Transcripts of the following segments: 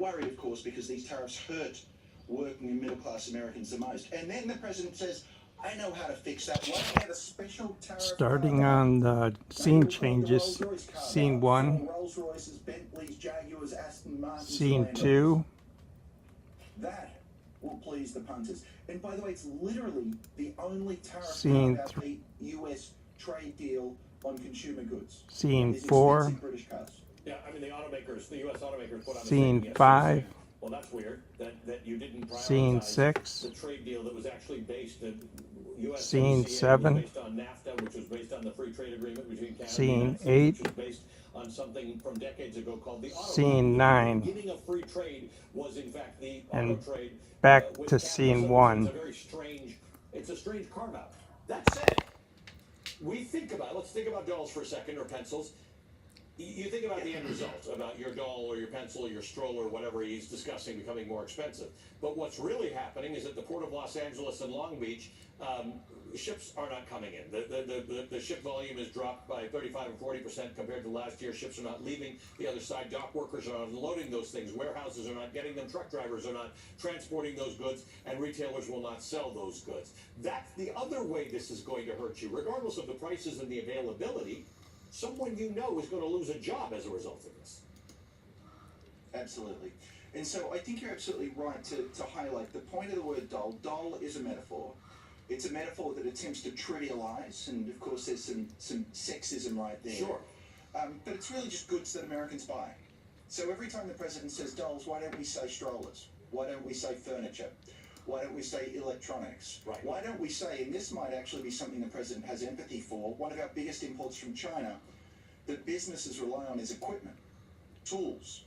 worried, of course, because these tariffs hurt working and middle-class Americans the most. And then the president says, I know how to fix that. Why don't we have a special tariff? Starting on the scene changes, scene 1, Rolls-Royces, Bentleys, Jaguars, Aston Martins, scene 2, that will please the punters. And by the way, it's literally the only tariff scene about the U.S. trade deal on consumer goods. Scene 4, British cars. Yeah, I mean the automakers, the U.S. automakers put on scene 5, well, that's weird that you didn't prioritize scene 6, the trade deal that was actually based in U.S. scene 7, based on NAFTA, which was based on the free trade agreement between Canada scene and the 8, which was based on something from decades ago called the auto scene trade. 9, The beginning of free trade was in fact the and auto trade. back with to Canada. scene So 1. It's a strange carve out. That said, let's think about dolls for a second, or pencils. You think about the end result, about your doll or your pencil or your stroller, whatever he's discussing becoming more expensive. But what's really happening is at the Port of Los Angeles and Long Beach, ships are not coming in. The ship volume has dropped by 35 and 40% compared to last year. Ships are not leaving the other side. Dock workers are not unloading those things. Warehouses are not getting them. Truck drivers are not transporting those goods, and retailers will not sell those goods. That's the other way this is going to hurt you. Regardless of the prices and the availability, someone you know is going to lose a job as a result of this. Absolutely. And so I think you're absolutely right to highlight the point of the word doll. Doll is a metaphor. It's a metaphor that attempts to trivialize, and of course there's some sexism right there. Sure. But it's really just goods that Americans buy. So every time the president says dolls, why don't we say strollers? Why don't we say furniture? Why don't we say electronics? Right. Why don't we say, and this might actually be something the president has empathy for, one of our biggest imports from China that businesses rely on is equipment, tools.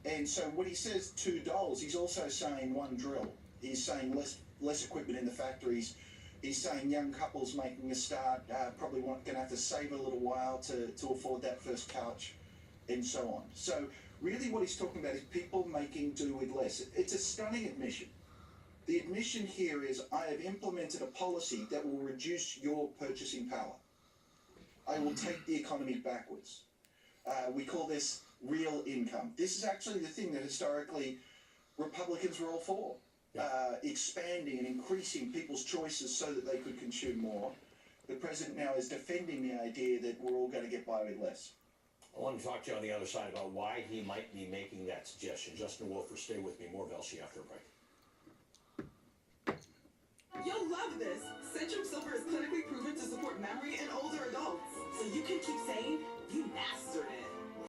And so when he says $2, he's also saying one drill. He's saying less equipment in the factories. He's saying young couples making a start probably going to have to save a little while to afford that first couch, and so on. So really what he's talking about is people making do with less. It's a stunning admission. The admission here is, I have implemented a policy that will reduce your purchasing power. I will take the economy backwards. We call this real income. This is actually the thing that historically Republicans were all for. Expanding and increasing people's choices so that they could consume more. The president now is defending the idea that we're all going to get by with less. I want to talk to you on the other side about why he might be making that suggestion. Justin Wolfer, stay with me. More Velshi after a break. You'll love this. Centrum Silver is clinically proven to support memory in older adults. So you can keep saying you mastered it.